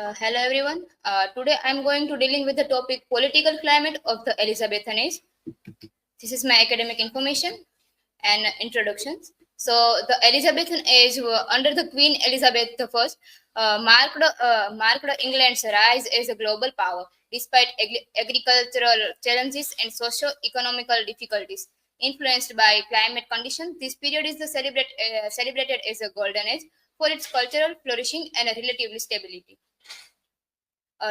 Hello everyone. Today I'm going to dealing with the topic political climate of the Elizabethan age. This is my academic information and introductions. So the Elizabethan age under the Queen Elizabeth I marked England's rise as a global power despite agricultural challenges and socio-economical difficulties. Influenced by climate conditions, this period is celebrated as a golden age for its cultural flourishing and relatively stability.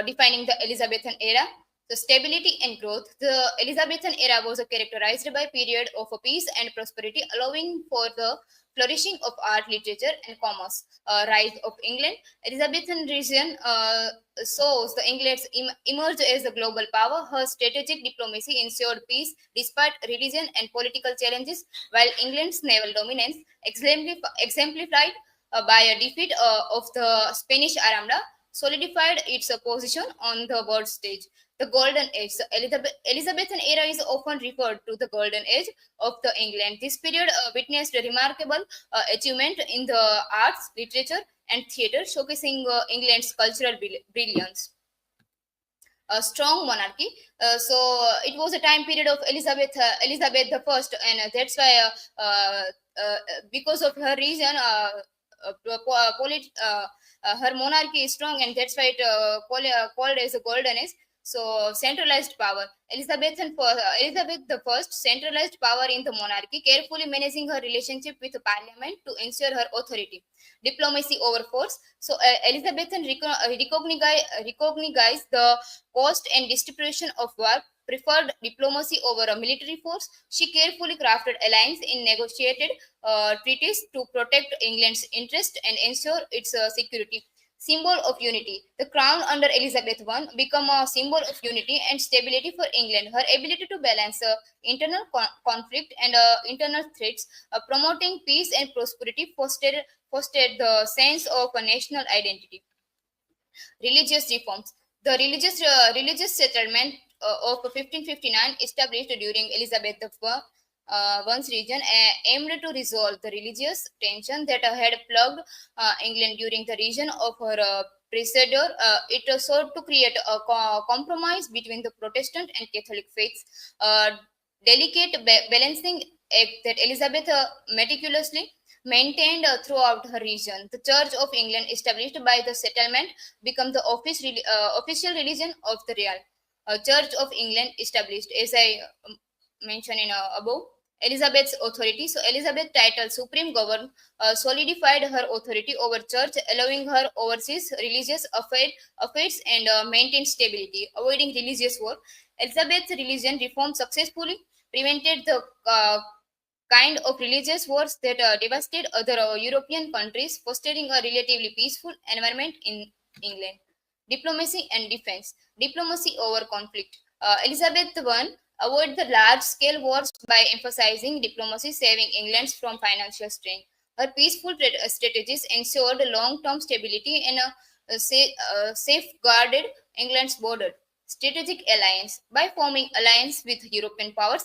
Defining the Elizabethan era. The stability and growth. The Elizabethan era was characterized by a period of peace and prosperity, allowing for the flourishing of art, literature, and commerce. Rise of England. Elizabethan region shows the England emerged as a global power. Her strategic diplomacy ensured peace despite religion and political challenges, while England's naval dominance exemplified by a defeat of the Spanish Armada solidified its position on the world stage. The Golden Age. The Elizabethan era is often referred to the Golden Age of the England. This period witnessed a remarkable achievement in the arts, literature, and theatre, showcasing England's cultural brilliance. A strong monarchy. It was a time period of Elizabeth the First, and that's why because of her reason, her monarchy is strong, and that's why it called as a golden age. So centralized power. Elizabeth the First centralized power in the monarchy, carefully managing her relationship with the parliament to ensure her authority. Diplomacy over force. So Elizabethan recognized the cost and distribution of work, preferred diplomacy over a military force. She carefully crafted alliances in negotiated treaties to protect England's interest and ensure its security. Symbol of unity. The crown under Elizabeth I became a symbol of unity and stability for England. Her ability to balance internal conflict and internal threats, promoting peace and prosperity, fostered the sense of a national identity. Religious reforms. The religious settlement of 1559, established during Elizabeth I's region, aimed to resolve the religious tension that had plagued England during the region of her predecessor. It sought to create a compromise between the Protestant and Catholic faiths, delicate balancing act that Elizabeth meticulously maintained throughout her region. The Church of England, established by the settlement, became the official religion of the realm. Church of England established, as I mentioned in above. Elizabeth's authority. So Elizabeth title Supreme Governor solidified her authority over church, allowing her overseas religious affairs and maintain stability, avoiding religious war. Elizabeth's religion reform successfully prevented the kind of religious wars that devastated other European countries, fostering a relatively peaceful environment in England. Diplomacy and defense. Diplomacy over conflict. Elizabeth I avoided the large-scale wars by emphasizing diplomacy, saving England from financial strain. Her peaceful strategies ensured long-term stability and safeguarded England's border. Strategic alliance. By forming alliance with European powers,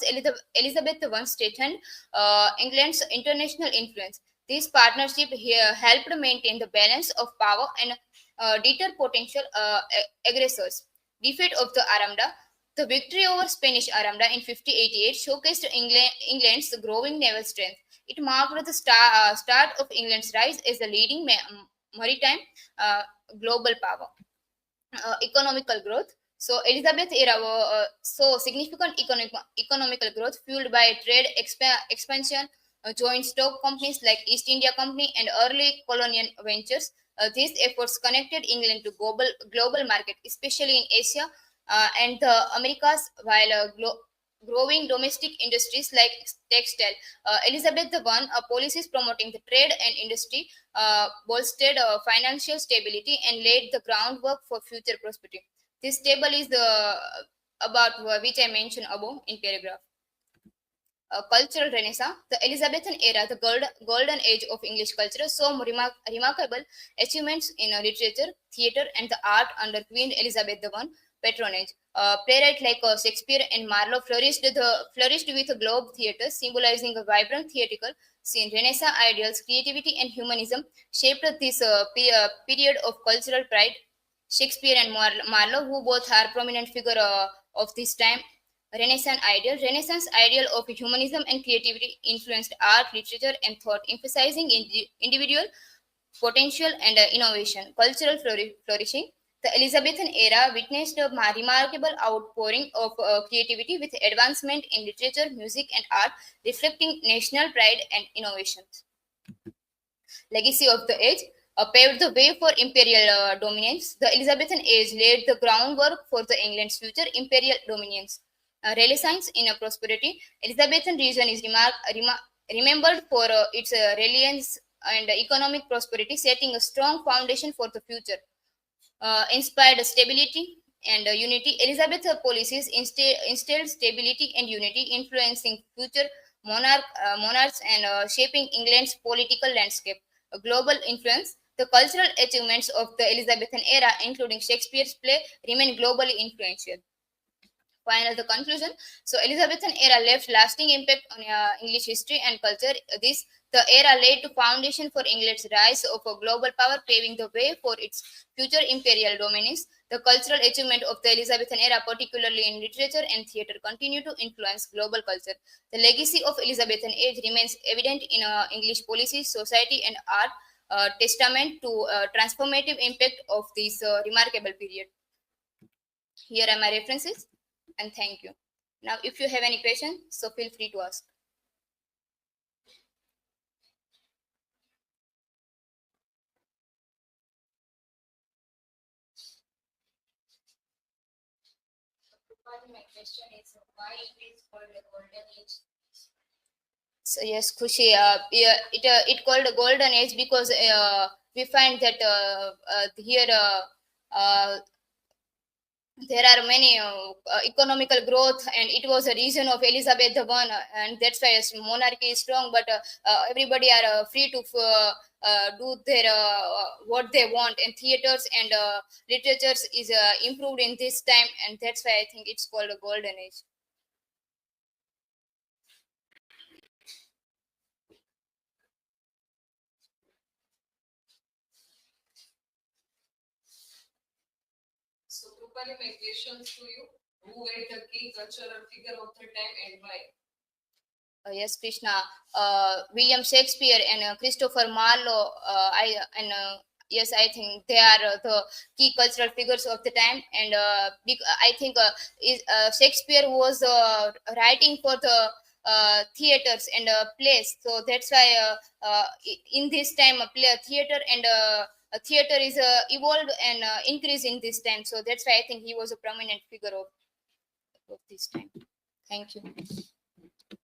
Elizabeth I strengthened England's international influence. This partnership here helped maintain the balance of power and deter potential aggressors. Defeat of the Armada. The victory over Spanish Armada in 1588 showcased England's growing naval strength. It marked the start of England's rise as a leading maritime global power. Economical growth. So Elizabeth era saw significant economical growth fueled by trade expansion, joint stock companies like East India Company and early colonial ventures. These efforts connected England to global market, especially in Asia and the Americas, while growing domestic industries like textile. Elizabeth I policies promoting the trade and industry bolstered financial stability and laid the groundwork for future prosperity. This table is the about which I mentioned above in paragraph. Cultural renaissance. The Elizabethan era, the golden age of English culture, saw remarkable achievements in literature, theatre, and the art under Queen Elizabeth I patronage. Playwrights like Shakespeare and Marlowe flourished with a globe theatre, symbolizing a vibrant theatrical scene. Renaissance ideals, creativity, and humanism shaped this period of cultural pride, Shakespeare and Marlowe, who both are prominent figure of this time. Renaissance ideal of humanism and creativity influenced art, literature, and thought, emphasizing individual potential and innovation. Cultural flourishing. The Elizabethan era witnessed a remarkable outpouring of creativity with advancement in literature, music, and art, reflecting national pride and innovations. Legacy of the age paved the way for imperial dominance. The Elizabethan age laid the groundwork for the England's future imperial dominance. Renaissance in a prosperity. Elizabethan region is remembered for its resilience and economic prosperity, setting a strong foundation for the future. Inspired stability and unity. Elizabeth's policies instilled stability and unity, influencing future monarchs and shaping England's political landscape. A global influence. The cultural achievements of the Elizabethan era, including Shakespeare's play, remain globally influential. Final the conclusion. So Elizabethan era left lasting impact on English history and culture. This the era laid the foundation for England's rise of a global power, paving the way for its future imperial dominance. The cultural achievement of the Elizabethan era, particularly in literature and theatre, continue to influence global culture. The legacy of Elizabethan age remains evident in English policy, society, and art, testament to transformative impact of this remarkable period. Here are my references, and thank you. Now, if you have any question, so feel free to ask. My question is why it is called a golden age? So yes, Khushi, yeah, it called a golden age because we find that here there are many economical growth, and it was a region of Elizabeth the One, and that's why monarchy is strong. But everybody are free to do their what they want, and theaters and literatures is improved in this time, and that's why I think it's called a golden age. So, Krupali, my questions to you. Who were the key cultural figure of the time and why? Yes, Krishna. William Shakespeare and Christopher Marlowe. Yes, I think they are the key cultural figures of the time. And I think Shakespeare was writing for the theaters and plays. So that's why in this time, theater and a theater is evolved and increased in this time. So that's why I think he was a prominent figure of this time. Thank you.